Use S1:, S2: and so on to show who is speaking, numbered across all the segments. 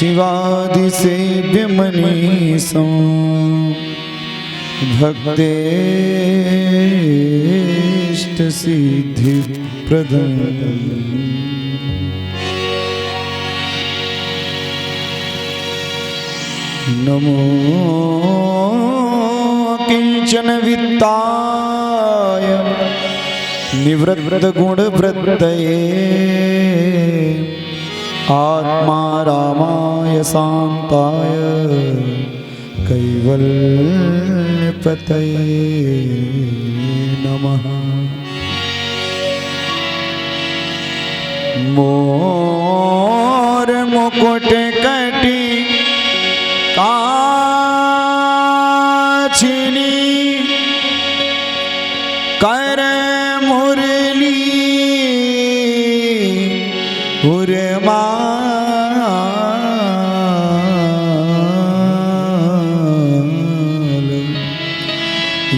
S1: शिवादिसेव्यमनीषं भक्तेष्टसिद्धिप्रदम् नमो किंचन वित्ताय निवृत्तगुणवृत्तये आत्मा रामाय शान्ताय कैवल्यपतये नमः। मोर मुकुट कटी काछिनी कर मुरली उर्माल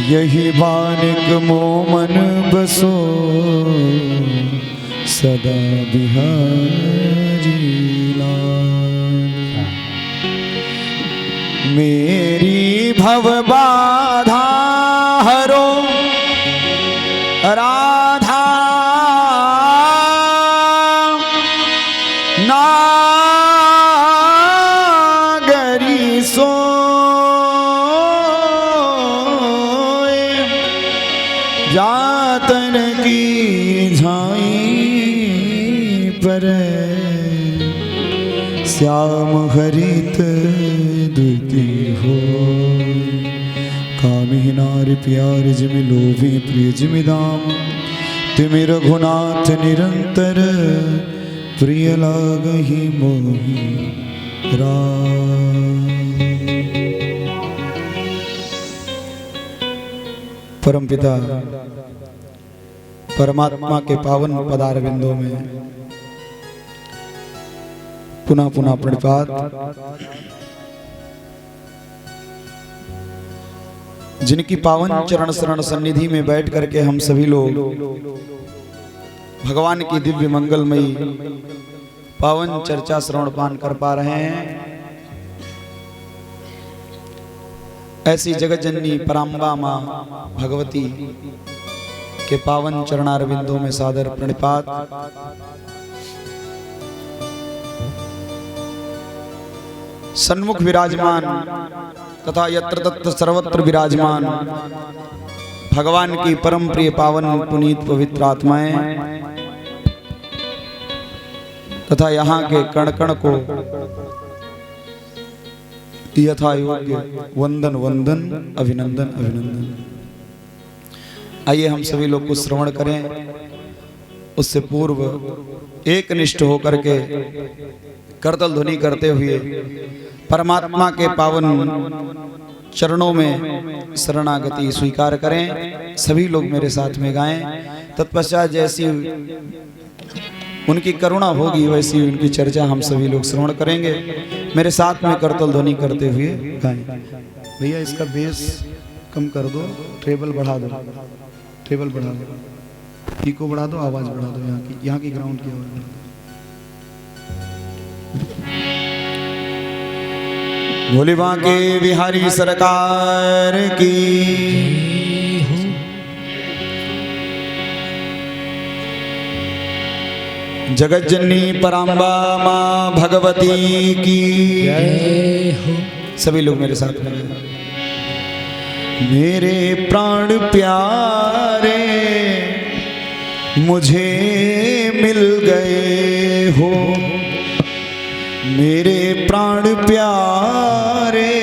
S1: यही बानिक मोमन बसो सदा बिहारी लाल। मेरी भव बाधा हरो राधा नागरी सोए जातन की झाई पर श्याम हरित दुती हो। कामी नारी प्यार जिमि लोभी प्रिय जिमि दाम तिमि रघुनाथ निरंतर प्रिय लागहि मोहि राम। परमपिता परमात्मा के पावन पदार बिंदों में पुनः पुनः प्रणिपात। जिनकी पावन चरण शरण सन्निधि में बैठ करके हम सभी लोग भगवान की दिव्य मंगलमयी पावन चर्चा श्रवण पान कर पा रहे हैं, ऐसी जगत जननी पराम्बा मां भगवती के पावन चरणार बिंदों में सादर प्रणिपात। सन्मुख विराजमान तथा यत्र तत्र सर्वत्र विराजमान भगवान की परम प्रिय पावन पुनीत पवित्र आत्माएं तथा यहाँ के कण कण को यथा योग्य वंदन वंदन अभिनंदन अभिनंदन। आइए हम सभी लोग कुछ श्रवण करें। उससे पूर्व एक निष्ठ होकर के करतल ध्वनि करते हुए परमात्मा के पावन चरणों में शरणागति स्वीकार करें। सभी लोग मेरे साथ में गाएं। तत्पश्चात जैसी उनकी करुणा होगी वैसी उनकी चर्चा हम सभी लोग श्रवण करेंगे। मेरे साथ में करतल ध्वनि करते हुए गाएं। भैया इसका बेस कम कर दो, ट्रेबल बढ़ा दो, ट्रेबल बढ़ा दो, पीको बढ़ा दो, आवाज बढ़ा दो, यहाँ की ग्राउंड की आवाज बढ़ा दो। भोले बांके बिहारी सरकार की जगत जननी पराम्बा मां भगवती की सभी लोग मेरे साथ में। मेरे प्राण प्यारे मुझे मिल गए हो, मेरे प्राण प्यारे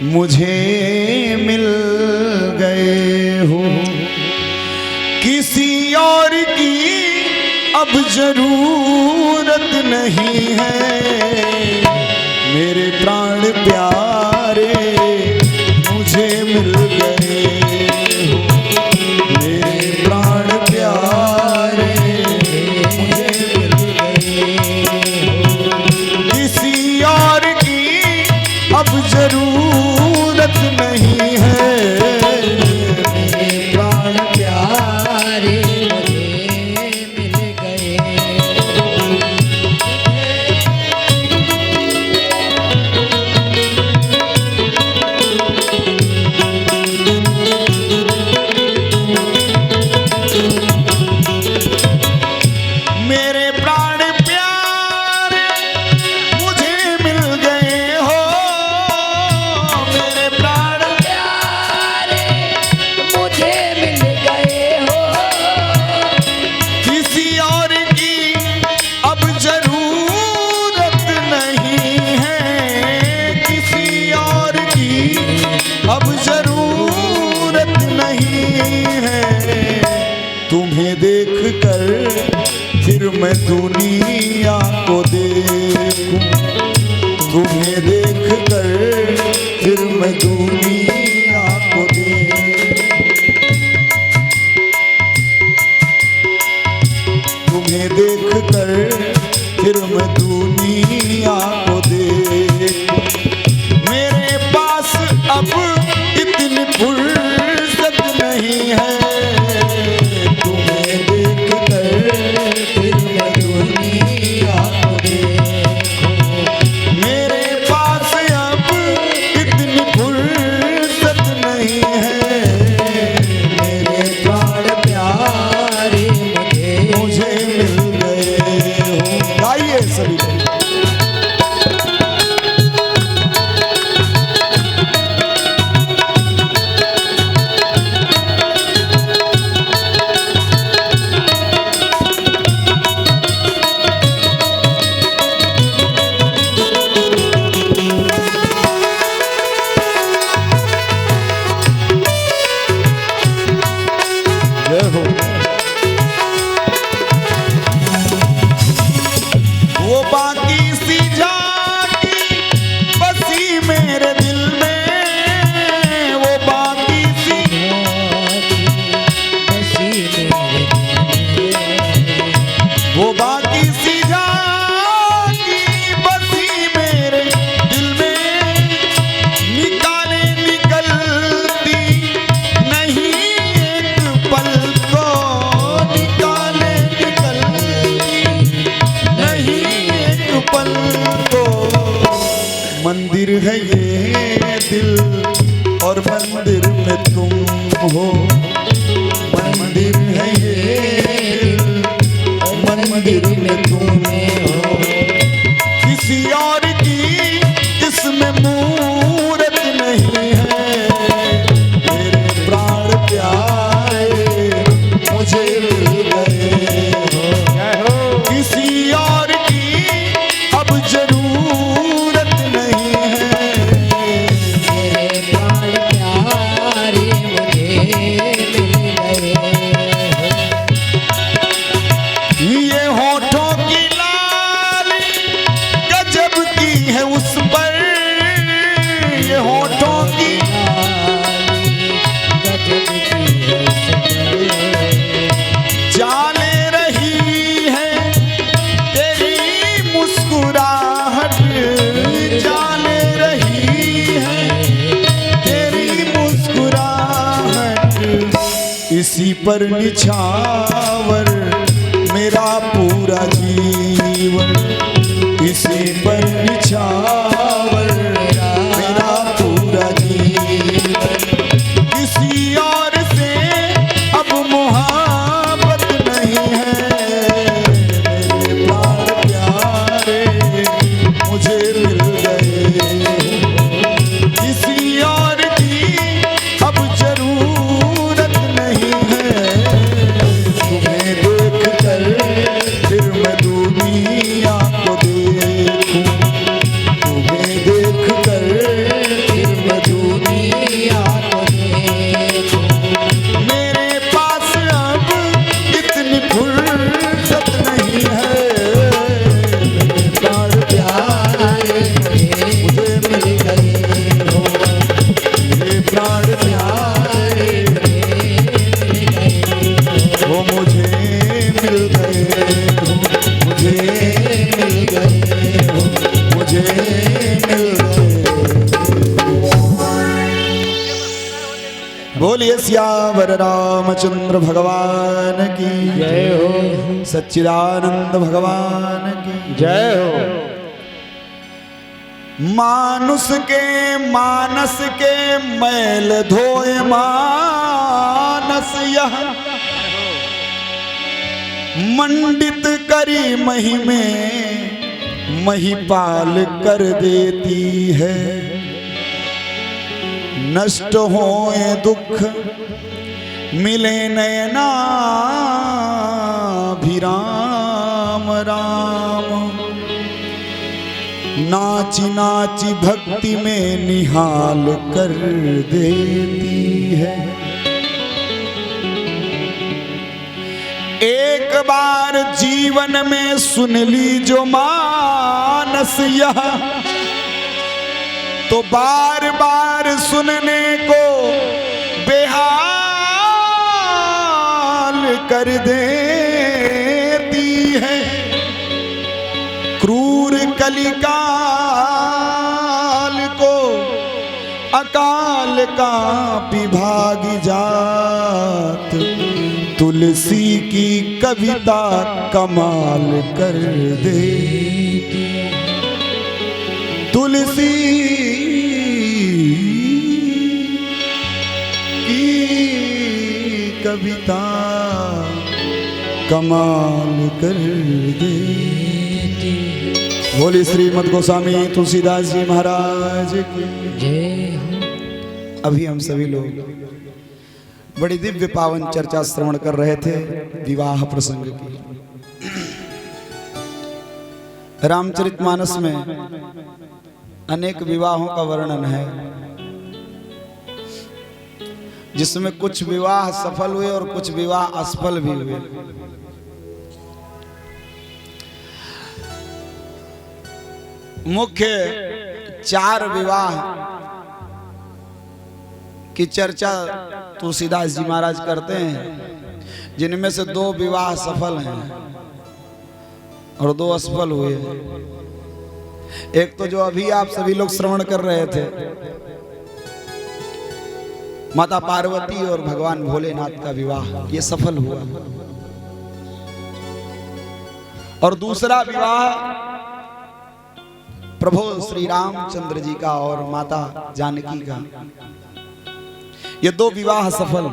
S1: मुझे मिल गए हो। किसी और की अब जरूरत नहीं है, मेरे प्राण प्यारे मुझे मिल गए हो, मेरे प्राण प्यारे मुझे मिल गए हो। किसी और की अब जरूरत नहीं है, मेरे प्राण प्यारे मुझे मिल गए। मैं दुनिया को देखूं, तुम्हें देख कर फिर मैं दुनिया को तुम्हें देख कर फिर मैं दुनिया को मेरे पास अब इतनी फुर्सत नहीं है, तुम्हें देख कर फिर मैं दुनिया को मेरे पास अब इतनी फुर्सत नहीं है, मेरे प्राण प्यारे मुझे मिल गए हो। गाइए सभी मंदिर है ये दिल और मंदिर में तुम हो, मंदिर है ये दिल और मंदिर में तुम हो, किसी और की इसमें मूरत नहीं है, मेरे प्राण प्यारे मुझे मिल गए हो, किसी और की अब जरूरत नहीं है, मेरे प्राण प्यारे मुझे मिल गए हो। ये होठों की लाली गजब की है उस पर, ये होठों की गजब की है उस पर, जाने रही है तेरी मुस्कुराहट, जाने रही है तेरी मुस्कुराहट, इसी पर निछावर मेरा पूरा जीवन, इसी पर निछावर मेरा पूरा जीवन, किसी और से अब मोहब्बत नहीं है, मेरे प्राण प्यारे मुझे मिल गए, किसी और की अब जरूरत नहीं है, तुम्हें देख कर फिर मैं दुनिया को देखूं, तुम्हें देख कर फिर मैं दुनिया को देखूं, मेरे पास अब इतनी फुर्सत नहीं है, मेरे प्राण प्यारे मुझे मिल गए हो, मेरे प्राण प्यारे वो मुझे मिल गए हो, मुझे मिल गए हो, मुझे मिल गए। बोलिए सियावर रामचंद्र भगवान की जय हो, सच्चिदानंद भगवान की जय हो। मानुष के मानस के मैल धोए मानस यह, मंडित करी मही में महिपाल कर देती है, नष्ट होए दुख मिले नयनाभिराम राम, नाची नाची भक्ति में निहाल कर देती है, एक बार जीव जीवन में सुन ली जो मानस यह, तो बार बार सुनने को बेहाल कर देती है। क्रूर कलिकाल को अकाल का विभागी जात, तुलसी की कविता कमाल कर दे। तुलसी की कविता कमाल कर दे। बोली श्रीमद् गोस्वामी तुलसीदास जी महाराज की जय। अभी हम सभी लोग बड़ी दिव्य पावन चर्चा श्रवण कर रहे थे विवाह प्रसंग की। रामचरितमानस में अनेक विवाहों का वर्णन है, जिसमें कुछ विवाह सफल हुए और कुछ विवाह असफल भी हुए। मुख्य 4 विवाह की चर्चा तुलसीदास जी महाराज करते हैं, जिनमें से 2 विवाह सफल हैं और 2 असफल हुए। एक तो जो अभी आप सभी लोग श्रवण कर रहे थे, माता पार्वती और भगवान भोलेनाथ का विवाह, ये सफल हुआ। और दूसरा विवाह प्रभु श्री रामचंद्र जी का और माता जानकी का, ये 2 विवाह सफल।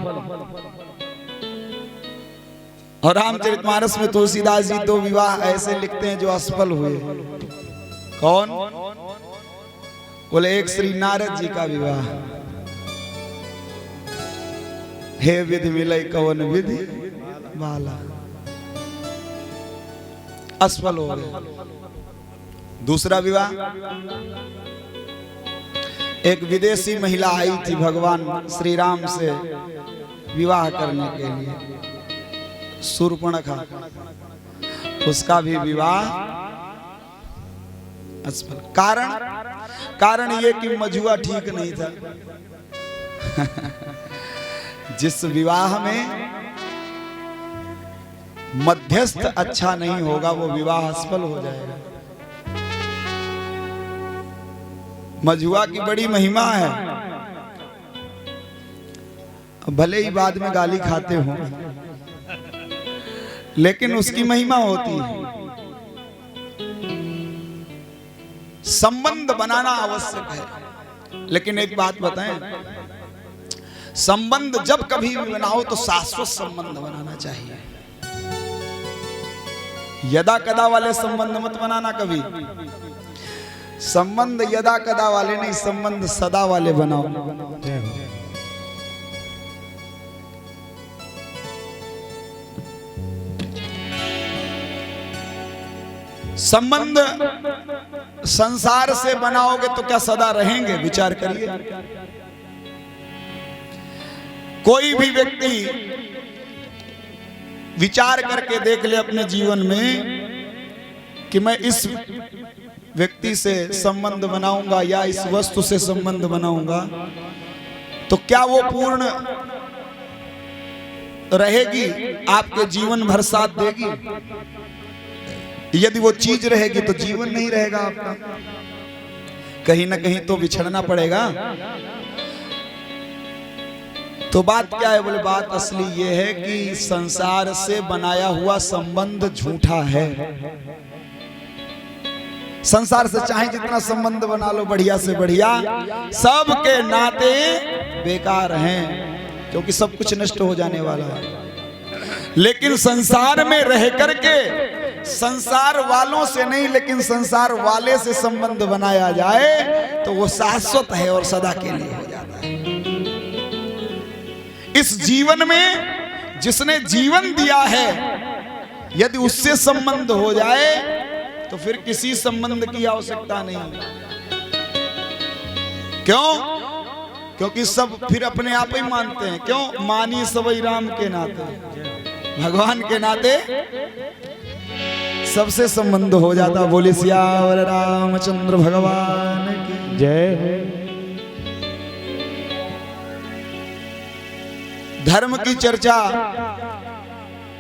S1: और रामचरितमानस में तुलसीदास जी 2 विवाह ऐसे लिखते हैं जो असफल हुए। कौन? बोले एक श्री नारद जी का विवाह, हे विधि मिलई कवन विधि वाला, असफल हो गए। दूसरा विवाह, एक विदेशी महिला आई थी भगवान श्री राम से विवाह करने के लिए, शूर्पणखा, उसका भी विवाह असफल। कारण ये कि मजुआ ठीक नहीं था। जिस विवाह में मध्यस्थ अच्छा नहीं होगा वो विवाह असफल हो जाएगा। मजुआ की बड़ी महिमा है, भले ही बाद में गाली खाते हो, लेकिन उसकी महिमा होती है। संबंध बनाना आवश्यक है, लेकिन एक बात बताएं, संबंध जब कभी भी बनाओ तो शाश्वत संबंध बनाना चाहिए। यदा कदा वाले संबंध मत बनाना कभी। संबंध यदा कदा वाले नहीं, संबंध सदा वाले बनाओ। संबंध संसार से बनाओगे तो क्या सदा रहेंगे? विचार करिए। कोई भी व्यक्ति विचार करके देख ले अपने जीवन में कि मैं इस व्यक्ति से संबंध बनाऊंगा या इस वस्तु से संबंध बनाऊंगा, तो क्या वो पूर्ण रहेगी, आपके जीवन भर साथ देगी? यदि वो चीज रहेगी तो जीवन नहीं रहेगा आपका, कहीं ना कहीं तो बिछड़ना पड़ेगा। तो बात क्या है? बोले बात असली ये है कि संसार से बनाया हुआ संबंध झूठा है। संसार से चाहे जितना संबंध बना लो बढ़िया से बढ़िया, सबके नाते बेकार हैं, क्योंकि सब कुछ नष्ट हो जाने वाला है। लेकिन संसार में रह करके संसार वालों से नहीं, लेकिन संसार वाले से संबंध बनाया जाए तो वो शाश्वत है और सदा के लिए हो जाता है। इस जीवन में जिसने जीवन दिया है, यदि उससे संबंध हो जाए तो फिर किसी संबंध की आवश्यकता नहीं। क्यों? क्योंकि सब फिर अपने आप ही मानते हैं। क्यों? मानी सबई राम के नाते, भगवान के नाते सबसे संबंध हो जाता। बोले सियावर रामचंद्र भगवान की
S2: जय।
S1: धर्म की चर्चा,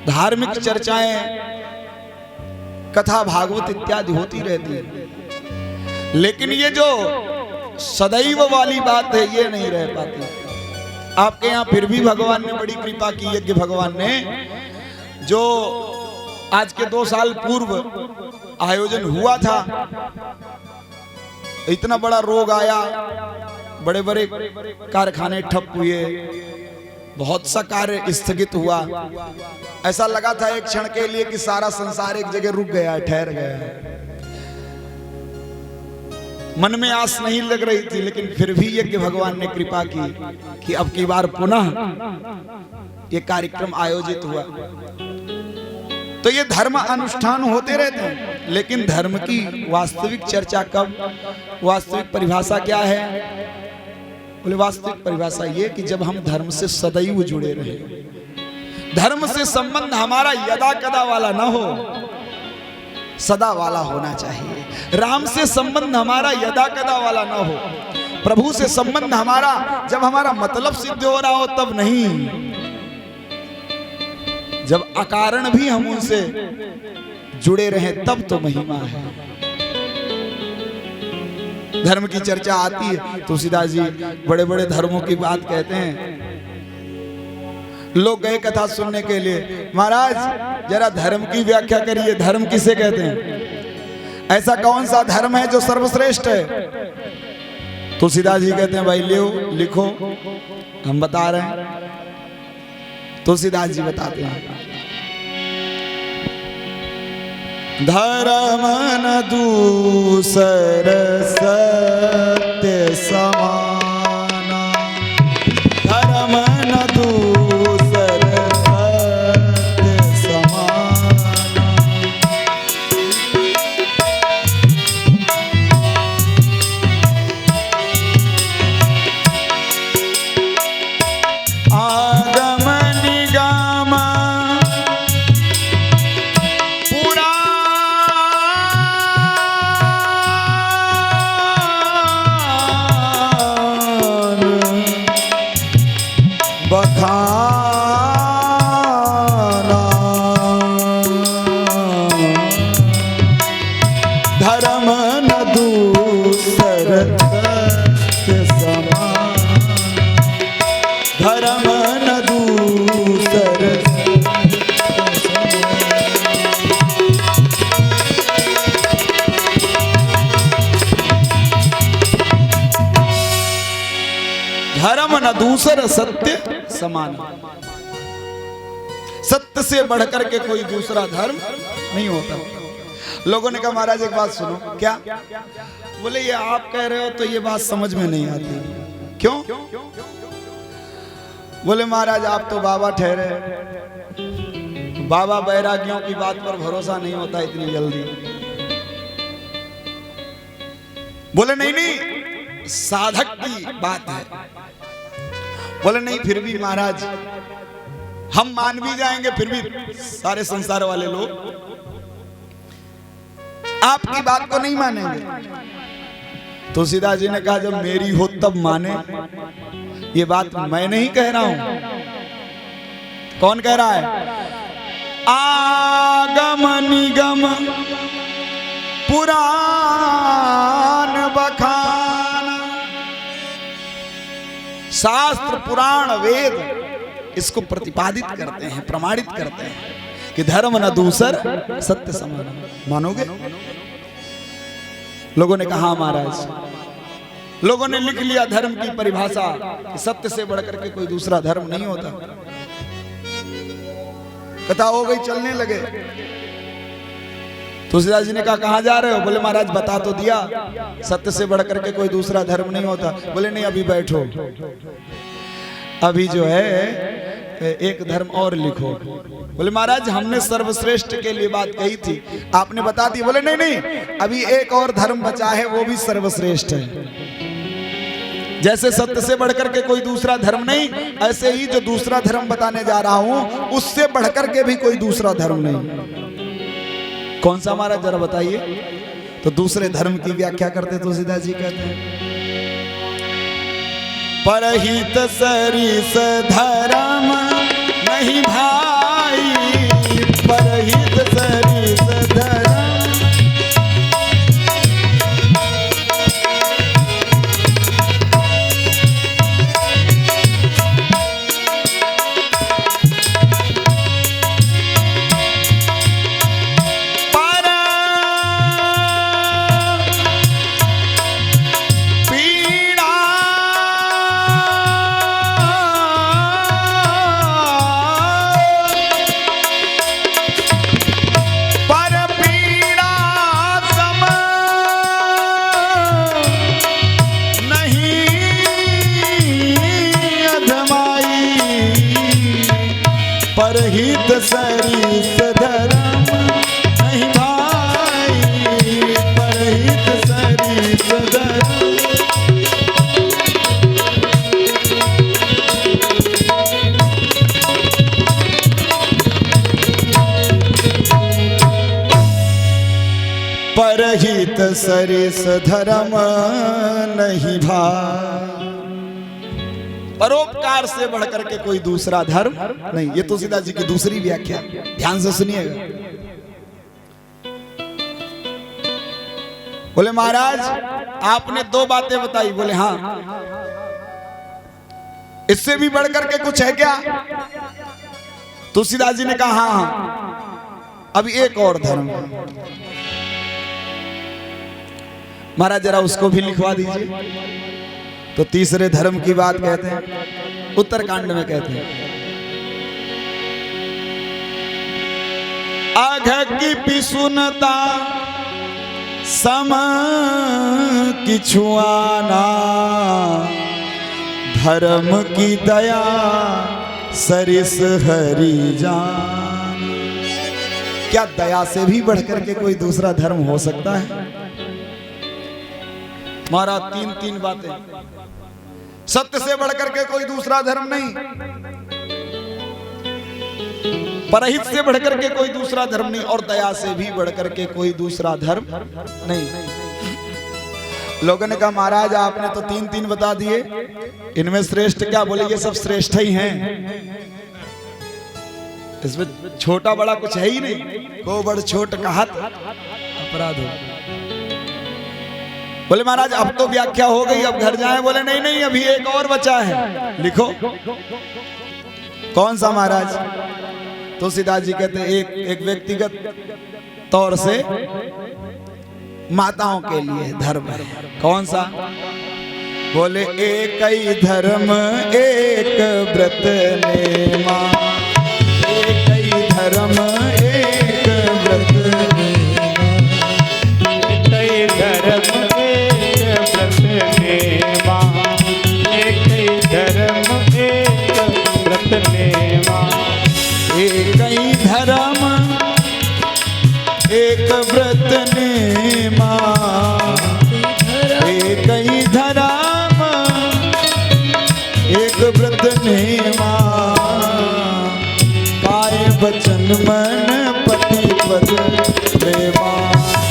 S1: धार्मिक चर्चाएं, कथा भागवत इत्यादि होती रहती है, लेकिन ये जो सदैव वाली बात है ये नहीं रह पाती। आपके यहाँ फिर भी भगवान ने बड़ी कृपा की। यज्ञ भगवान ने जो आज के 2 साल पूर्व आयोजन हुआ था, इतना बड़ा रोग आया, बड़े बड़े कारखाने ठप हुए, बहुत सा कार्य स्थगित हुआ। ऐसा लगा था एक क्षण के लिए कि सारा संसार एक जगह रुक गया, ठहर गया। मन में आस नहीं लग रही थी, लेकिन फिर भी यज्ञ भगवान ने कृपा की कि अब की बार पुनः ये कार्यक्रम आयोजित हुआ। तो ये धर्म अनुष्ठान होते रहते हैं, लेकिन धर्म की वास्तविक चर्चा कब, वास्तविक परिभाषा क्या है? बोले वास्तविक परिभाषा ये कि जब हम धर्म से सदैव जुड़े रहे, धर्म से संबंध हमारा यदा कदा वाला ना हो, सदा वाला होना चाहिए। राम से संबंध हमारा यदा कदा वाला ना हो, प्रभु से संबंध हमारा जब हमारा मतलब सिद्ध हो रहा हो तब नहीं, जब अकारण भी हम उनसे जुड़े रहें तब तो महिमा है। धर्म की चर्चा आती है, तुलसीदास जी बड़े बड़े धर्मों की बात कहते हैं। लोग गए कथा सुनने के लिए, महाराज जरा धर्म की व्याख्या करिए, धर्म किसे कहते हैं? ऐसा कौन सा धर्म है जो सर्वश्रेष्ठ है? तुलसीदास जी कहते हैं भाई लिखो, हम बता रहे हैं। तुलसीदास जी बताते हैं, धर्म न दूसर सत्य समाना, धर्म न दूसर सत्य समाना, आगम निगम बखाना, धर्म न दूसर सत्य समान, धर्म न दूसर धर्म न दूसर सत्य समान। सत्य से बढ़कर के कोई दूसरा धर्म नहीं होता। लोगों ने कहा महाराज एक बात सुनो। क्या? बोले ये आप कह रहे हो तो ये बात समझ में नहीं आती। क्यों? बोले महाराज आप तो बाबा ठहरे, बाबा बैरागियों की बात पर भरोसा नहीं होता इतनी जल्दी। बोले नहीं साधक की बात है। बोले नहीं फिर भी महाराज हम मान भी जाएंगे, फिर भी सारे संसार वाले लोग आपकी बात को नहीं मानेंगे। तुलसीदास जी ने कहा जब मेरी हो तब माने। ये बात मैं नहीं कह रहा हूं, कौन कह रहा है? आगम निगम पुराण बखान, शास्त्र पुराण वेद इसको प्रतिपादित करते हैं, प्रमाणित करते हैं कि धर्म न दूसर सत्य समान। मानोगे? लोगों ने कहा महाराज, लोगों ने लिख लिया धर्म की परिभाषा कि सत्य से बढ़कर के कोई दूसरा धर्म नहीं होता। कथा हो गई, चलने लगे। तुलसीदास जी ने कहा कहां जा रहे हो? बोले महाराज बता तो दिया सत्य से बढ़कर के कोई दूसरा धर्म नहीं होता। बोले नहीं अभी बैठो, अभी जो है एक धर्म और लिखो। बोले महाराज हमने सर्वश्रेष्ठ के लिए बात कही थी, आपने बता दी। बोले नहीं नहीं अभी एक और धर्म बचा है, वो भी सर्वश्रेष्ठ है। जैसे सत्य से बढ़कर के कोई दूसरा धर्म नहीं, ऐसे ही जो दूसरा धर्म बताने जा रहा हूं उससे बढ़कर के भी कोई दूसरा धर्म नहीं। कौन सा महाराज जरा बताइए। तो दूसरे धर्म की व्याख्या करते तुलसीदास जी कहते हैं परहित सरिस धर्म नहीं भाई, परहित सरिस धर्म परहित सरिस धर्म नहीं भाई, परहित सरिस धर्म। परहित सरिस धर्म नहीं भाई, परोपकार से बढ़कर के कोई दूसरा धर्म नहीं। ये तुलसीदास जी की दूसरी व्याख्या, ध्यान से सुनिएगा। बोले महाराज आपने दो बातें बताई, बोले हाँ, इससे भी बढ़कर के कुछ है क्या? तुलसीदास जी ने कहा हाँ, अब एक और धर्म। महाराज जरा उसको भी लिखवा दीजिए। तो तीसरे धर्म की बात कहते हैं, उत्तरकांड में कहते हैं अघ की पिसुनता सम किछुआना, धर्म की दया सरिस हरि जान। क्या दया से भी बढ़कर के कोई दूसरा धर्म हो सकता है? महाराज तीन तीन बातें, सत्य से बढ़कर के कोई दूसरा धर्म नहीं, परहित से बढ़कर के कोई दूसरा धर्म नहीं, और दया से भी बढ़कर के कोई दूसरा धर्म नहीं। लोगों ने कहा महाराज आपने तो तीन तीन बता दिए, इनमें श्रेष्ठ क्या? बोले ये सब श्रेष्ठ ही हैं, इसमें छोटा बड़ा कुछ है ही नहीं। को बड़ छोट कहत अपराध हो। बोले महाराज अब तो व्याख्या हो गई, अब घर जाएं। बोले नहीं नहीं, अभी एक और बचा है, लिखो। कौन सा महाराज? तुलसीदास जी कहते हैं एक व्यक्तिगत तौर से माताओं के लिए धर्म है। कौन सा? बोले एक ही धर्म एक व्रत नेमा, एक ही धर्म एक व्रत नेमा, एक ही धर्म एक ही धर्म एक व्रत नेमा, एक ही धर्म एक व्रत नेमा, एक ही धर्म एक व्रत नेमा, काय वचन मन पति पद प्रेमा,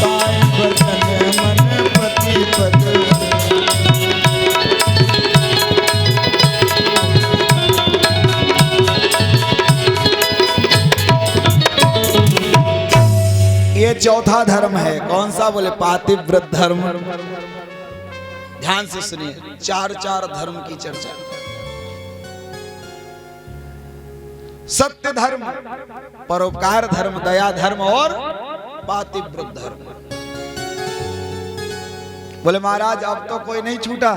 S1: काय वचन मन पति पद। ये चौथा धर्म है। कौन सा? बोले पातिव्रत धर्म। ध्यान से सुनिए, चार चार धर्म की चर्चा। सत्य धर्म, परोपकार धर्म, दया धर्म और पातिव्रत धर्म। बोले महाराज अब तो कोई नहीं छूटा,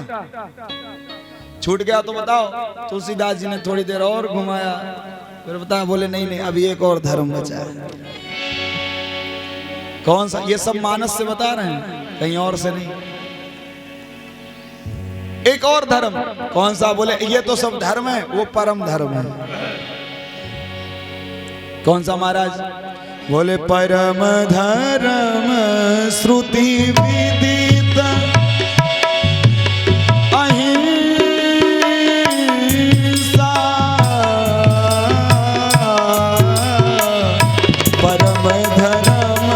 S1: छूट गया तो बताओ। तुलसीदास जी ने थोड़ी देर और घुमाया, फिर बताया। बोले नहीं नहीं, अभी एक और धर्म बचा है। कौन सा? ये सब मानस से बता रहे हैं, कहीं और से नहीं। एक और धर्म। कौन सा? बोले ये तो सब धर्म है, वो परम धर्म है। कौन सा महाराज? बोले परम धर्म श्रुति विदित अहिंसा, परम धर्म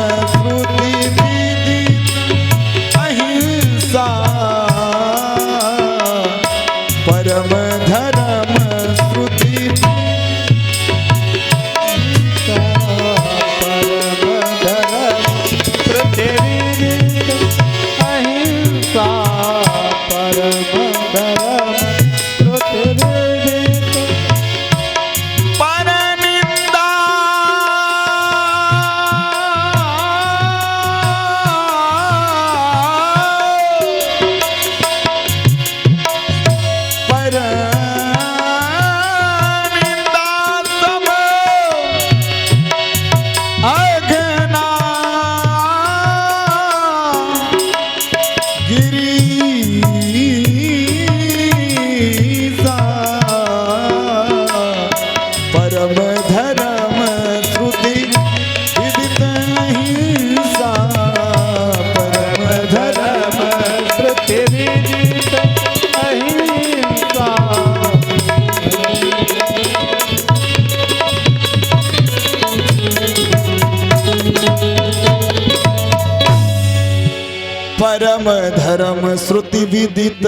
S1: परम धर्म श्रुति विदित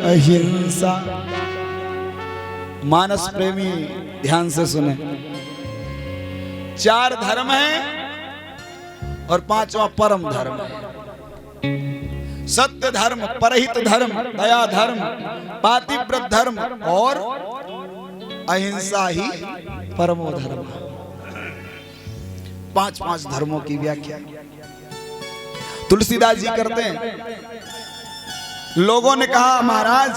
S1: अहिंसा। मानस प्रेमी ध्यान से सुने, 4 धर्म है और 5वां परम धर्म है। सत्य धर्म, परहित धर्म, दया धर्म, पातिव्रत धर्म और अहिंसा ही परमो धर्म। 5 धर्मों की व्याख्या तुलसीदास जी करते हैं। लोगों ने कहा महाराज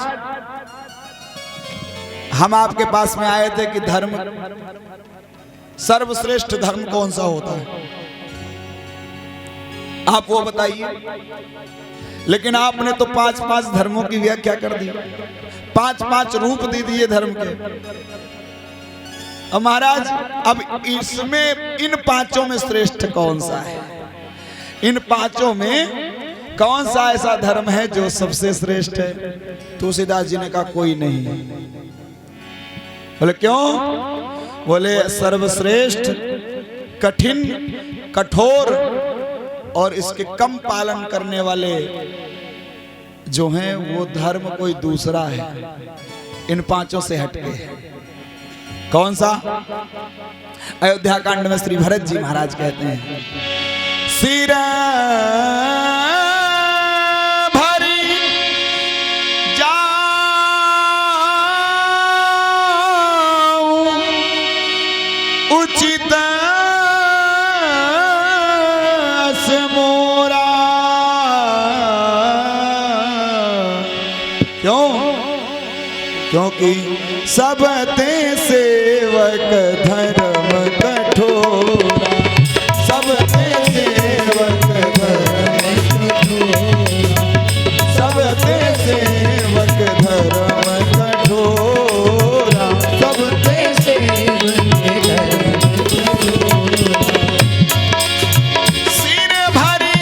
S1: हम आपके पास में आए थे कि धर्म सर्वश्रेष्ठ धर्म कौन सा होता है, आप वो बताइए। लेकिन आपने तो 5 धर्मों की व्याख्या कर दी, 5 रूप दे दिए धर्म के। अब महाराज अब इसमें इन 5 में श्रेष्ठ कौन सा है? इन 5 में कौन सा ऐसा धर्म है जो सबसे श्रेष्ठ है? तुलसीदास जी ने कहा कोई नहीं। बोले क्यों? बोले सर्वश्रेष्ठ, कठिन, कठोर और इसके कम पालन करने वाले जो हैं वो धर्म कोई दूसरा है, इन 5 से हटके। कौन सा? अयोध्या कांड में श्री भरत जी महाराज कहते हैं, सिर भरी जाऊं उचित मोरा। क्यों? क्योंकि सब ते सेवक धर्म कठोरा, सब ते सेवक धर्म कठोरा, सब ते सेवक धर्म कठोरा, सब ते सेवक धर्म कठोरा। सिर भरी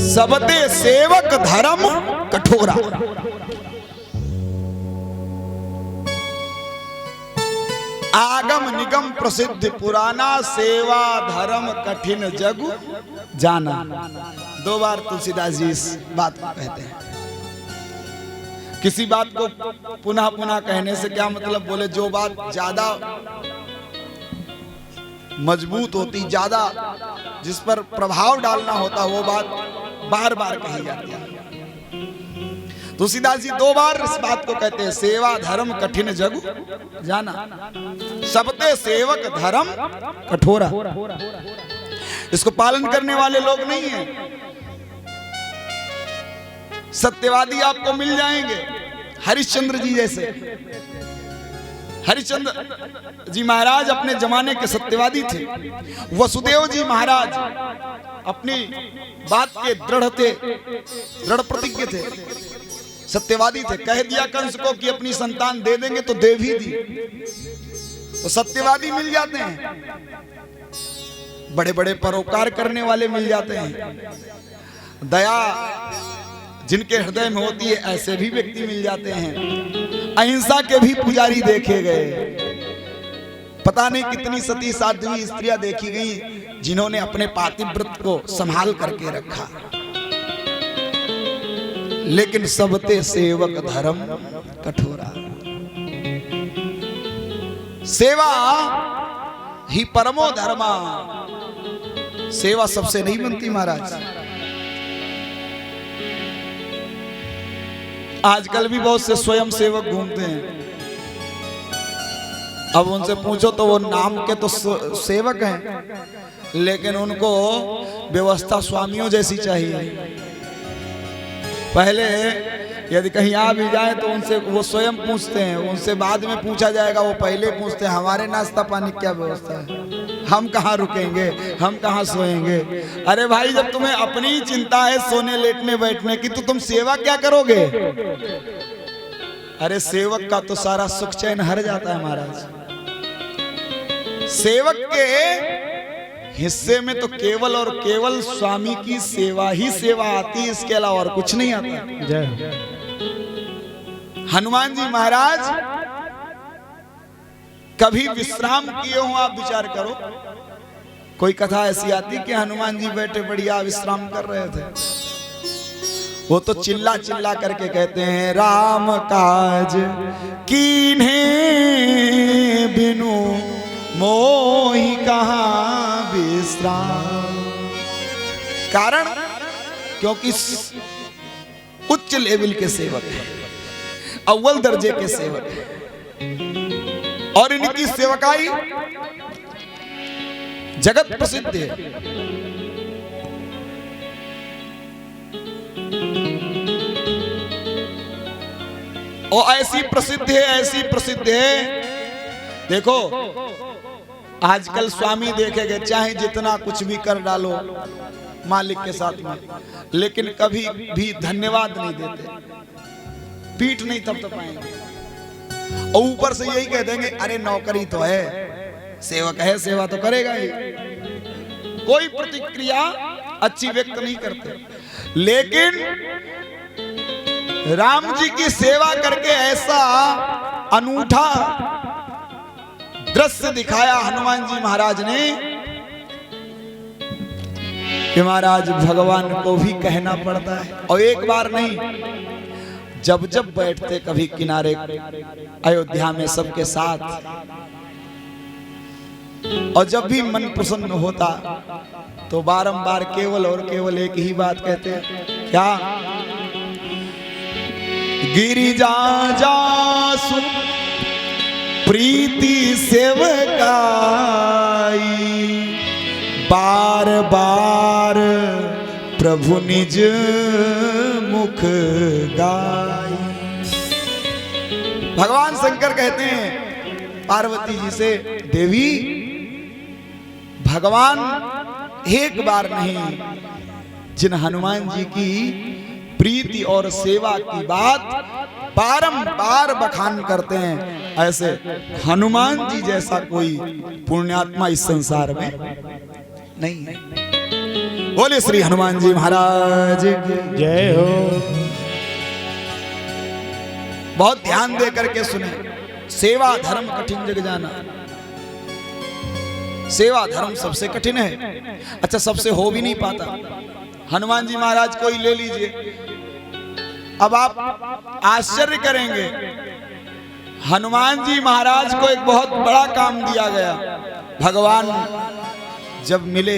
S1: सबते सेवक धर्म कठोरा। आगम निगम प्रसिद्ध पुराना, सेवा धर्म कठिन जगु जाना। 2 बार तुलसीदास जी इस बात को कहते हैं। किसी बात को पुनः पुनः कहने से क्या मतलब? बोले जो बात ज्यादा मजबूत होती, ज्यादा जिस पर प्रभाव डालना होता, वो बात बार बार कही जाती है। तुलसीदास जी 2 बार इस बात को कहते हैं, सेवा धर्म कठिन जगु जाना। सबते सेवक धर्म कठोरा। इसको पालन करने वाले लोग नहीं हैं। सत्यवादी आपको मिल जाएंगे, हरिश्चंद्र जी जैसे। हरिश्चंद्र जी महाराज अपने जमाने के सत्यवादी थे। वसुदेव जी महाराज अपनी बात के दृढ़ प्रतिज्ञ थे, सत्यवादी थे। कह दिया कंस को कि अपनी संतान दे देंगे तो दे भी दी। तो सत्यवादी मिल जाते हैं, बड़े बड़े परोपकार करने वाले मिल जाते हैं, दया जिनके हृदय में होती है ऐसे भी व्यक्ति मिल जाते हैं। अहिंसा के भी पुजारी देखे गए। पता नहीं कितनी सती साध्वी स्त्रियां देखी गई जिन्होंने अपने पातिव्रत को संभाल करके रखा। लेकिन सबते सेवक धर्म कठोरा। सेवा ही परमो धर्मा। सेवा सबसे नहीं बनती महाराज। आजकल भी बहुत से स्वयं सेवक घूमते हैं। अब उनसे पूछो तो वो नाम के तो सेवक हैं, लेकिन उनको व्यवस्था स्वामियों जैसी चाहिए। पहले यदि कहीं आ भी जाए तो उनसे वो स्वयं पूछते हैं, उनसे बाद में पूछा जाएगा, वो पहले पूछते हैं हमारे नाश्ता पानी क्या व्यवस्था है, हम कहाँ रुकेंगे, हम कहाँ सोएंगे। अरे भाई जब तुम्हें अपनी ही चिंता है सोने लेटने बैठने की तो तुम सेवा क्या करोगे। अरे सेवक का तो सारा सुख चैन हर जाता है महाराज। सेवक के हिस्से में तो केवल और केवल स्वामी की सेवा ही सेवा आती है, इसके अलावा और कुछ नहीं आता। जय हनुमान जी महाराज कभी विश्राम किए हो आप विचार करो। कोई कथा ऐसी आती कि हनुमान जी बैठे बढ़िया विश्राम कर रहे थे। वो तो चिल्ला चिल्ला करके कहते हैं राम काज कीन्हे बिनु मोहि कहाँ विश्राम। कारण क्योंकि उच्च लेवल के सेवक हैं, अव्वल दर्जे के सेवक हैं, और इनकी सेवकाई जगत प्रसिद्ध है। और ऐसी प्रसिद्ध है, ऐसी प्रसिद्ध है। देखो आजकल स्वामी देखे गए चाहे जितना कुछ भी कर डालो मालिक के साथ में, लेकिन कभी भी धन्यवाद नहीं देते, पीठ नहीं थपथपाएंगे, और ऊपर से यही कह देंगे अरे नौकरी तो है, सेवक है, सेवा तो करेगा ही। कोई प्रतिक्रिया अच्छी व्यक्त नहीं करते। लेकिन राम जी की सेवा करके ऐसा अनूठा दृश्य दिखाया हनुमान जी महाराज ने कि महाराज भगवान को भी कहना पड़ता है। और एक बार नहीं, जब जब बैठते कभी किनारे अयोध्या में सबके साथ, और जब भी मन प्रसन्न होता तो बारंबार केवल और केवल एक ही बात कहते हैं, क्या गिरिजा जासु प्रीति सेवकाई, बार बार प्रभु निज मुख गाई। भगवान शंकर कहते हैं पार्वती जी से, देवी भगवान एक बार नहीं, जिन हनुमान जी की प्रीति और सेवा की बात बारंबार बखान करते हैं, ऐसे हनुमान जी जैसा कोई पुण्यात्मा इस संसार में नहीं है। बोले श्री हनुमान जी महाराज जय हो। बहुत ध्यान दे करके सुने, सेवा धर्म कठिन जग जाना। सेवा धर्म सबसे कठिन है। अच्छा, सबसे हो भी नहीं पाता। हनुमान जी महाराज को ही ले लीजिए, अब आप आश्चर्य करेंगे, हनुमान जी महाराज को एक बहुत बड़ा काम दिया गया। भगवान जब मिले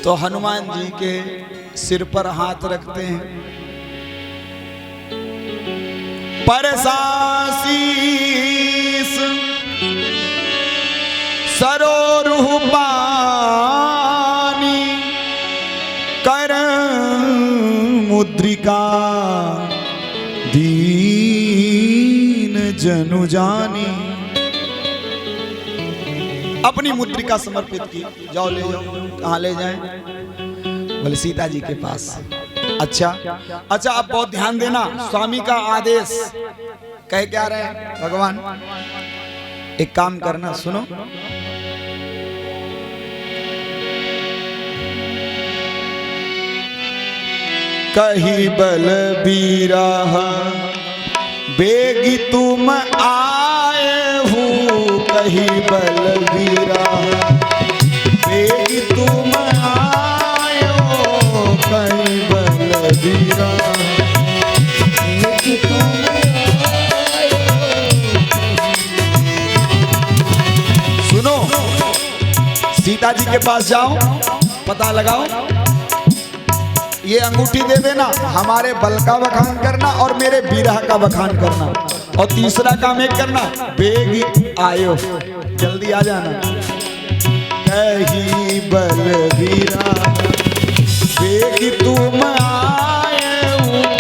S1: तो हनुमान जी के सिर पर हाथ रखते हैं, परसासीस सरोरुह पानी, कर मुद्रिका दीन जनु जानी। अपनी मुद्रिका समर्पित की, जाओ ले जाओ। कहाँ ले जाएं? बोले सीता जी के पास। अच्छा, आप बहुत ध्यान देना, स्वामी का आदेश कह क्या रहे भगवान, एक काम करना, सुनो। कही बलबीरा बेगी तुम आए हो, कही बलबीरा बेगी तुम आए हो, कही बलबीरा बेगी तुम आए हो। सुनो, सीता जी के पास जाओ, पता लगाओ, ये अंगूठी दे देना, हमारे बल का बखान करना और मेरे बीरा का बखान करना, और तीसरा काम एक करना, बेगी आयो, जल्दी आ जाना। कही बलबीरा बेगी तुम आए हो,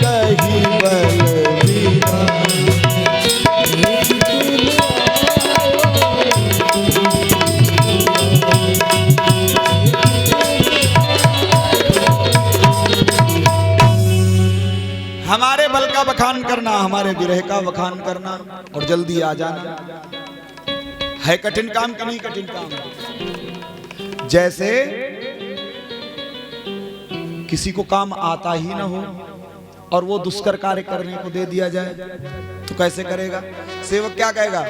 S1: हमारे बल का बखान करना, हमारे विरह का बखान करना और जल्दी आ जाना। है कठिन काम कि नहीं कठिन काम? जैसे किसी को काम आता ही ना हो और वो दुष्कर कार्य करने को दे दिया जाए तो कैसे करेगा? सेवक क्या कहेगा?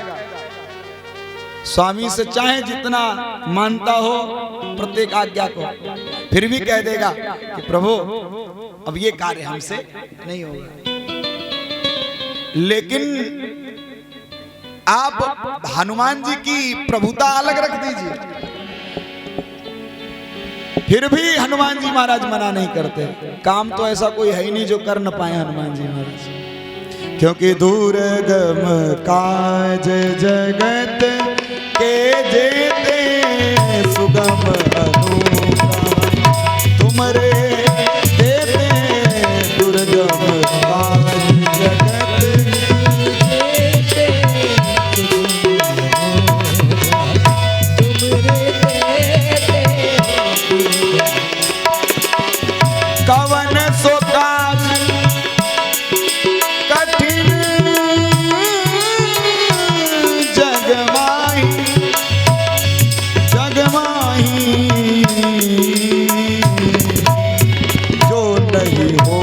S1: स्वामी से चाहे जितना मानता हो प्रत्येक आज्ञा को, फिर भी कह देगा कि प्रभु अब ये कार्य हमसे नहीं होगा। लेकिन आप हनुमान जी की प्रभुता अलग रख दीजिए, फिर भी हनुमान जी महाराज मना नहीं करते। काम तो ऐसा कोई है ही नहीं जो कर न पाए हनुमान जी महाराज, क्योंकि दुर्गम काज जगत के जेते सुगम अनुग्रह तुमरे देते दुर्गम काज जगत के कवन सो काज कठिन जगमाही जो नहीं हो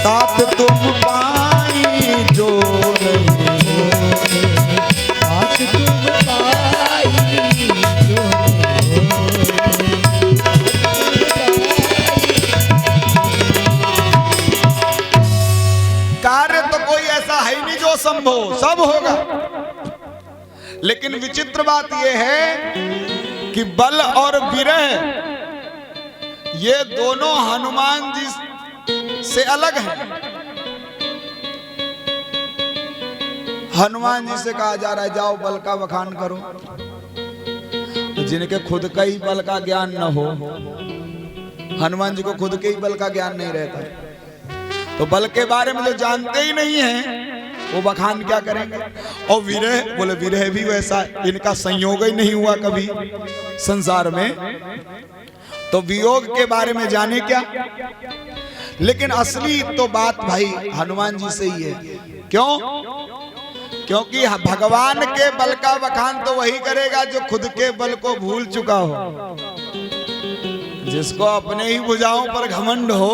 S1: तात तुम पाई, जो नहीं हो तात तुम पाई, जो कार्य तो कोई ऐसा है नहीं जो संभव, सब होगा। लेकिन विचित्र बात यह है कि बल और विरह ये दोनों हनुमान जी से अलग हैं। हनुमान जी से कहा जा रहा है जाओ बल का बखान करो, जिनके खुद का ही बल का ज्ञान न हो। हनुमान जी को खुद के ही बल का ज्ञान नहीं रहता, तो बल के बारे में जो जानते ही नहीं है वो बखान क्या करेंगे? और विरह, बोले विरह भी वैसा, इनका संयोग ही नहीं हुआ कभी संसार में, तो वियोग के बारे में जाने क्या। लेकिन असली तो बात भाई हनुमान जी से ही है। क्यों? क्योंकि भगवान के बल का बखान तो वही करेगा जो खुद के बल को भूल चुका हो। जिसको अपने ही भुजाओं पर घमंड हो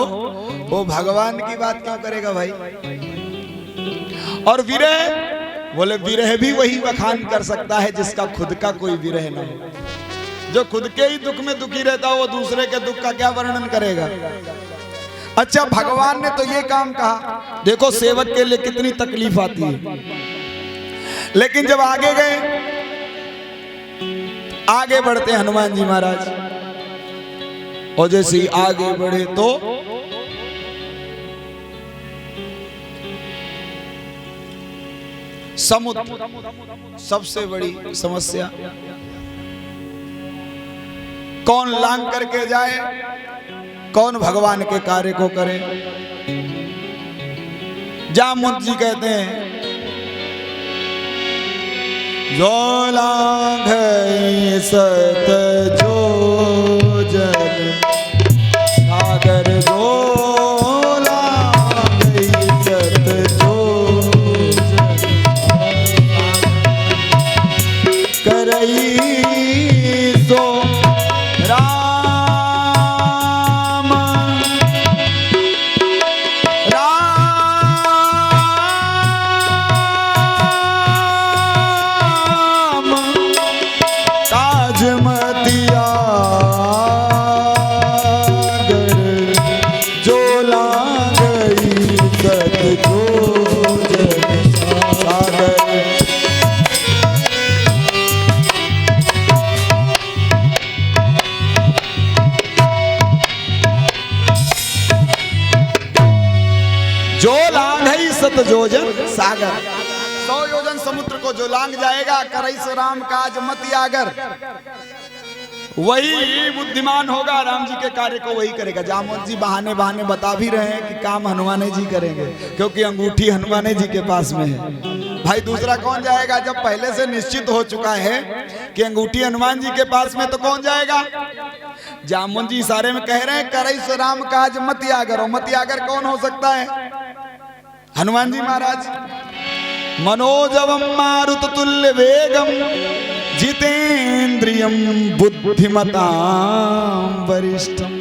S1: वो भगवान की बात क्यों करेगा भाई? और विरह, बोले विरह भी वही बखान कर सकता है जिसका खुद का कोई विरह न हो। जो खुद के ही दुख में दुखी रहता हो वो दूसरे के दुख का क्या वर्णन करेगा? अच्छा, भगवान ने तो ये काम कहा, देखो सेवक के लिए कितनी तकलीफ आती है। लेकिन जब आगे गए, आगे बढ़ते हनुमान जी महाराज, और जैसे ही आगे बढ़े तो समुद्र सबसे बड़ी समस्या। कौन लांग करके जाए, कौन भगवान के कार्य को करे? जामुन जी कहते हैं जो लांघ सत जो जन सागर, जो लांघ सत जो करई सो राम राम काज मतिया जो लांघई सत जो जन सागर। जो लांघई सत जोजन सागर, 100 योजन समुद्र को जो लांघ जाएगा, करई सो राम काज मति आगर, वही बुद्धिमान होगा, राम जी के कार्य को वही करेगा। जामोद जी बहाने बहाने बता भी रहे हैं कि काम हनुमान जी करेंगे, क्योंकि अंगूठी हनुमान जी के पास में है। भाई दूसरा कौन जाएगा? जब पहले से निश्चित हो चुका है कि अंगूठी हनुमान जी के पास में, तो कौन जाएगा? जामुन जी इशारे में कह रहे हैं करई सो राम काज मतियागर हो। मतियागर कौन हो सकता है? हनुमान जी महाराज। मनोजवम मारुत तुल्य वेगम जितेंद्रियम बुद्धिमताम वरिष्ठम।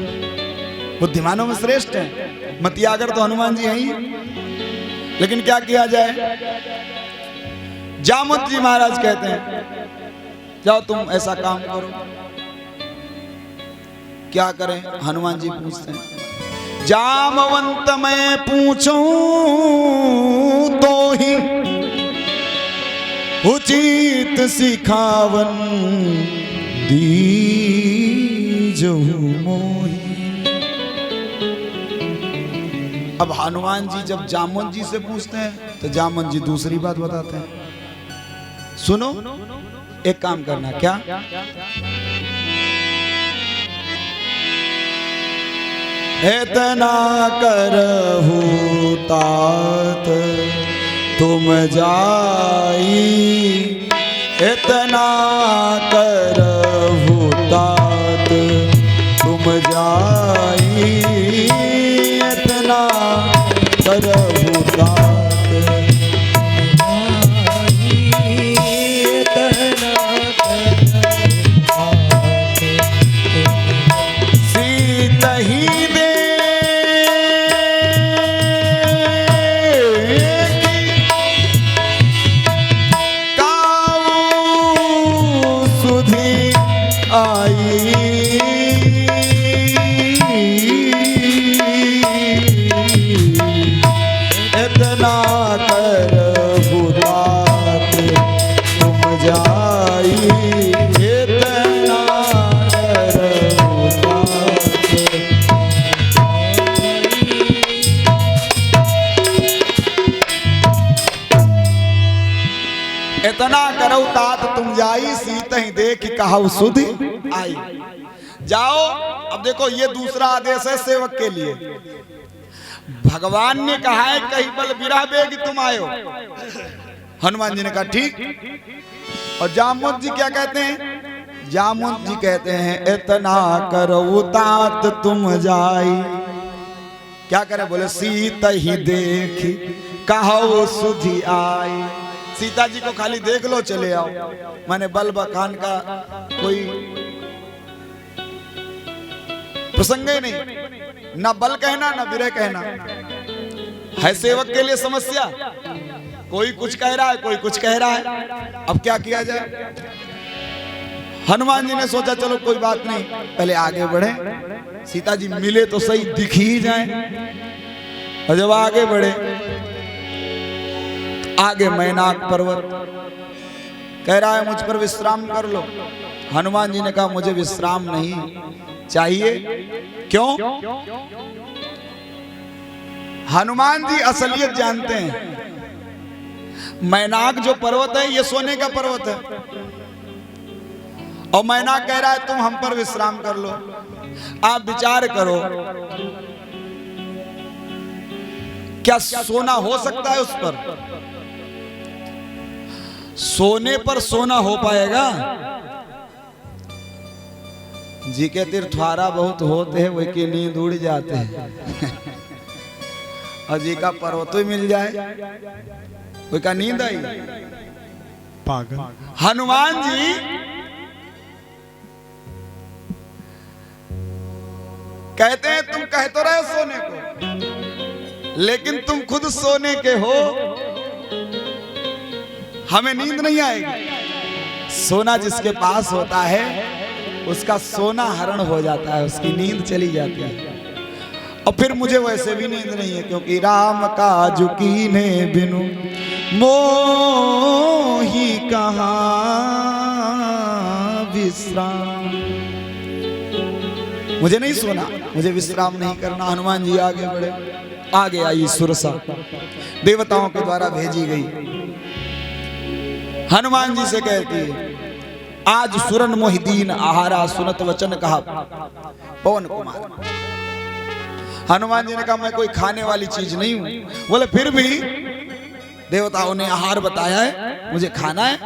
S1: बुद्धिमानों में श्रेष्ठ है। मतियागर तो हनुमान जी हैं ही। लेकिन क्या किया जाए? जामुन जी महाराज कहते हैं जाओ तुम ऐसा काम करो। क्या करें? हनुमान जी पूछते हैं जामवंत मैं पूछूं तो ही उचित सिखावन दीजहु मोहि। अब हनुमान जी जब जामुन जी से पूछते हैं तो जामुन जी दूसरी बात बताते हैं। सुनो, एक काम करना। क्या? इतना करहु तात तुम जाई, इतना करहु तात तुम जाई, इतना करहु तात इतना करो तात तुम जाई, सीत ही देख कहु सुधि आई। जाओ। अब देखो ये दूसरा आदेश है सेवक के लिए। भगवान ने कहा है कहीं बल बिरह बेग तुम आयो। हनुमान जी ने कहा ठीक। और जामुन जी क्या कहते हैं? जामुन जी कहते हैं इतना करो तात तुम जाई। क्या करे? बोले सीत ही देख कहु सुधि आई। सीता जी को खाली देख लो चले आओ। माने बल बखान का कोई प्रसंग ही नहीं। ना बल कहना ना विरह कहना है। सेवक के लिए समस्या। कोई कुछ कह रहा है, कोई कुछ कह रहा है। अब क्या किया जाए? हनुमान जी ने सोचा चलो कोई बात नहीं, पहले आगे बढ़े, सीता जी मिले तो सही, दिख ही जाए। और जब आगे बढ़े, आगे मैनाक पर्वत कह रहा है मुझ पर विश्राम कर लो। हनुमान जी ने कहा मुझे विश्राम नहीं चाहिए। क्यों? हनुमान जी असलियत जानते हैं। मैनाक जो पर्वत है ये सोने का पर्वत है। और मैनाक कह रहा है तुम हम पर विश्राम कर लो। आप विचार करो, क्या सोना हो सकता है उस पर? सोने पर सोना हो पाएगा? जी के तीर्थवारा बहुत होते हैं, वही की नींद उड़ जाते हैं। और जी का पर्वत ही मिल जाए, वही का नींद आई। पागल। हनुमान जी कहते हैं तुम कह तो रहे सोने को, लेकिन तुम खुद सोने के हो। हमें नींद नहीं आएगी। सोना जिसके पास होता है उसका सोना हरण हो जाता है, उसकी नींद चली जाती है। और फिर मुझे वैसे भी नींद नहीं है, क्योंकि राम काजु कीने बिनु मोहि कहाँ विश्राम। मुझे नहीं सोना, मुझे विश्राम नहीं करना। हनुमान जी आगे बढ़े। आगे आई सुरसा, देवताओं के द्वारा भेजी गई। हनुमान जी से कहती है आज सुरन मोहिदीन आहारा सुनत वचन कहा पवन कुमार। हनुमान जी ने कहा मैं कोई खाने वाली चीज नहीं हूं। बोले फिर भी देवताओं ने आहार बताया है, मुझे खाना है।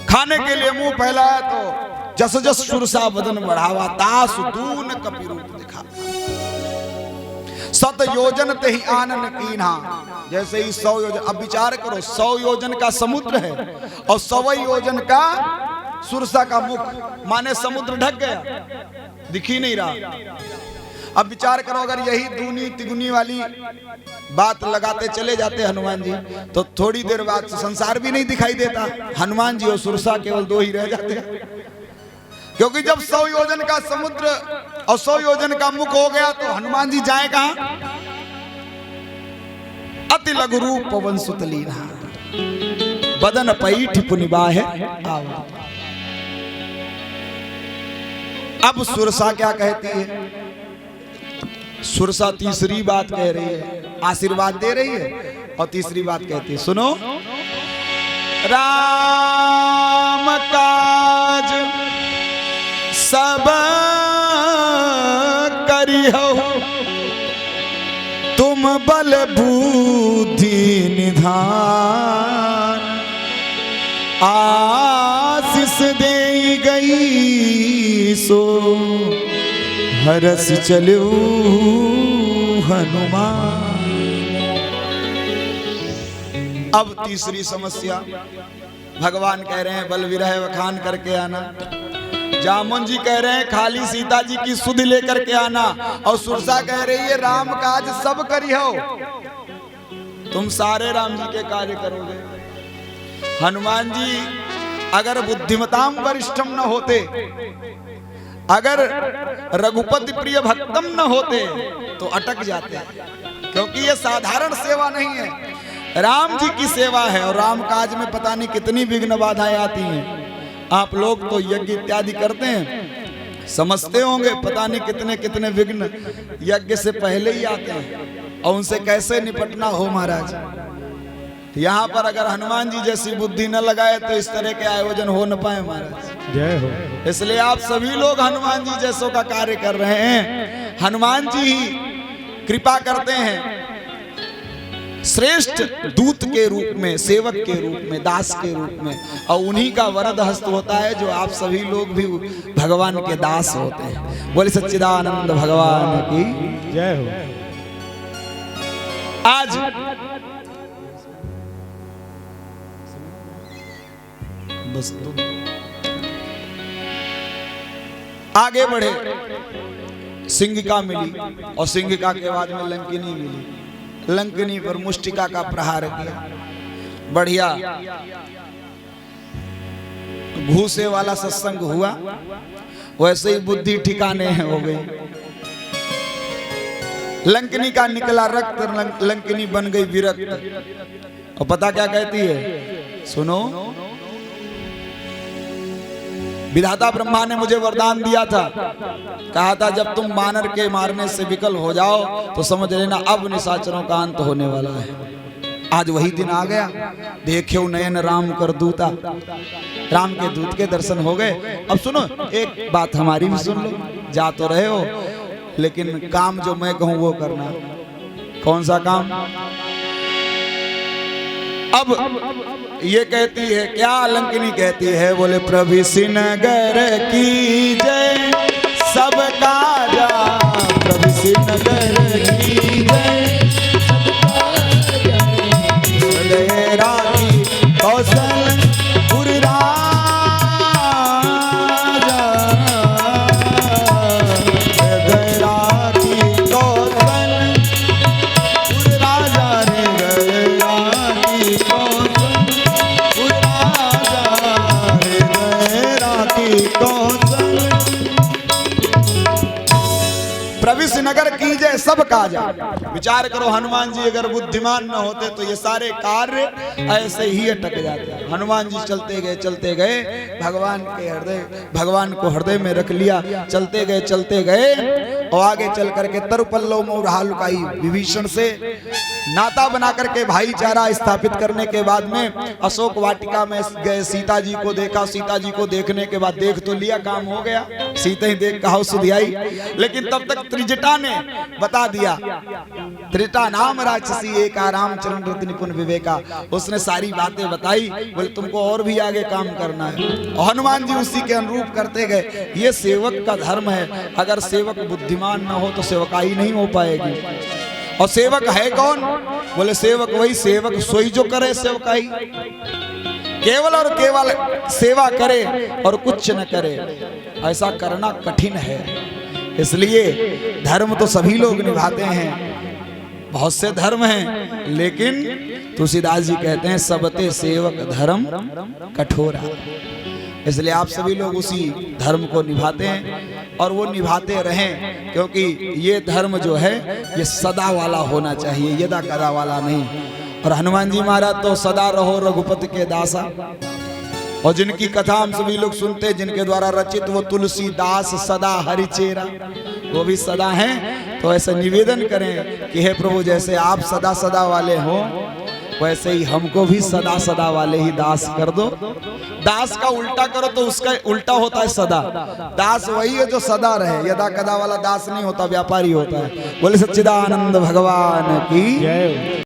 S1: खाने के लिए मुंह फैलाया तो जस जस सुरसा बदन बढ़ावा तास दून कपि रूप दिखा। सत योजन ते ही आनन कीन्हा, जैसे ही 100 योजन, अब विचार करो 100 योजन का समुद्र है और 100 योजन का सुरसा का मुख, माने समुद्र ढक गया, दिख ही नहीं रहा। अब विचार करो अगर यही दूनी तिगुनी वाली बात लगाते चले जाते हनुमान जी, तो थोड़ी देर बाद संसार भी नहीं दिखाई देता, हनुमान जी और सुरसा केवल 2 ही रह जाते। क्योंकि जब 100 योजन का समुद्र और 100 योजन का मुख हो गया तो हनुमान जी जाए कहां? अति लघु रूप पवन सुत लीना, बदन पैठ पुनिबाहे आवा। अब सुरसा क्या कहती है? सुरसा तीसरी बात कह रही है, आशीर्वाद दे रही है और तीसरी बात कहती है, सुनो। राम काज सब करिहो, तुम बल बुद्धि निधान, आशीष दे गई सो हरस चलो हनुमान। अब तीसरी समस्या, भगवान कह रहे हैं बल विरह वखान करके आना, जामुन जी कह रहे हैं खाली सीता जी की सुध लेकर के आना, और सुरसा कह रही है राम काज सब करिहो, तुम सारे राम जी के कार्य करोगे। हनुमान जी अगर बुद्धिमताम वरिष्ठम न होते, अगर रघुपति प्रिय भक्तम न होते तो अटक जाते, क्योंकि ये साधारण सेवा नहीं है, राम जी की सेवा है। और राम काज में पता नहीं कितनी विघ्न बाधाएं आती हैं। आप लोग तो यज्ञ इत्यादि करते हैं, समझते होंगे पता नहीं कितने कितने विघ्न यज्ञ से पहले ही आते हैं, और उनसे कैसे निपटना हो महाराज। यहाँ पर अगर हनुमान जी जैसी बुद्धि न लगाए तो इस तरह के आयोजन हो न पाए महाराज।
S2: जय हो।
S1: इसलिए आप सभी लोग हनुमान जी जैसों का कार्य कर रहे हैं। हनुमान जी ही कृपा करते हैं, श्रेष्ठ दूत के रूप में, सेवक के रूप में, दास के रूप में, और उन्हीं का वरद हस्त होता है जो आप सभी लोग भी भगवान के दास होते हैं। बोले सच्चिदानंद भगवान की
S2: जय हो।
S1: आज बस आगे बढ़े, सिंहिका मिली और सिंहिका के बाद में लंकिनी मिली। लंकिनी पर मुष्टिका का प्रहार किया, बढ़िया घूसे वाला सत्संग हुआ, वैसे ही बुद्धि ठिकाने हो गई। लंकिनी का निकला रक्त, लंकिनी बन गई विरक्त। और पता क्या कहती है? सुनो, विधाता ब्रह्मा ने मुझे वरदान दिया था, कहा था जब तुम वानर के मारने से विकल हो जाओ तो समझ लेना अब निशाचरों का अंत होने वाला है। आज वही दिन आ गया। देखो नयन राम कर दूता, राम के दूत के दर्शन हो गए। अब सुनो, एक बात हमारी भी सुन लो। जा तो रहे हो, लेकिन काम जो मैं कहूं वो करना। कौन सा काम? अब ये कहती है क्या? लंकिनी कहती है, बोले प्रभु नगर की जय सबका जा, प्रभु नगर की जय रानी कौशलपुर राजा, रानी कौशलपुर राजा रे, रानी कौशलपुर राजा रे, रानी कौशल प्रविश नगर की जय सब काजा। विचार करो, हनुमान जी अगर बुद्धिमान न होते तो ये सारे कार्य ऐसे ही अटक जाते। हनुमान जी चलते गए, भगवान के हृदय, भगवान को हृदय में रख लिया, चलते गए और आगे चल करके तरु पल्लव में रहा लुकाई विभीषण से नाता बना करके भाईचारा स्थापित करने के बाद में अशोक वाटिका में गए, सीता जी को देखा। सीता जी को देखने के बाद देख तो लिया, काम हो गया, सीता ही देख कहा सुधियाई। लेकिन तब तक त्रिजटा ने बता दिया, त्रिजटा नाम राक्षसी एक रामचरण रत्न निपुण विवेका, उसने सारी बातें बताई। बोले तुमको और भी आगे काम करना है। और हनुमान जी उसी के अनुरूप करते गए। ये सेवक का धर्म है, अगर सेवक बुद्धिमान न हो तो सेवकाई नहीं हो पाएगी। और सेवक है कौन? बोले सेवक वही सेवक सोई जो करे सेवकाई, केवल और केवल सेवा करे और कुछ न करे, ऐसा करना कठिन है। इसलिए धर्म तो सभी लोग निभाते हैं, बहुत से धर्म हैं, लेकिन तुलसीदास जी कहते हैं सबते सेवक धर्म कठोरा। इसलिए आप सभी लोग उसी धर्म को निभाते हैं और वो निभाते रहें, क्योंकि ये धर्म जो है ये सदा वाला होना चाहिए, यदा कदा वाला नहीं। और हनुमान जी महाराज तो सदा रहो रघुपति के दासा। और जिनकी कथा हम सभी लोग सुनते हैं, जिनके द्वारा रचित वो तुलसीदास सदा हरिचेरा, वो भी सदा हैं। तो ऐसा निवेदन करें कि हे प्रभु, जैसे आप सदा सदा वाले हो वैसे ही हमको भी सदा सदा वाले ही दास कर दो। दास का उल्टा करो तो उसका उल्टा होता है सदा। दास वही है जो सदा रहे, यदा कदा वाला दास नहीं होता, व्यापारी होता है। बोले सच्चिदानंद भगवान की जय।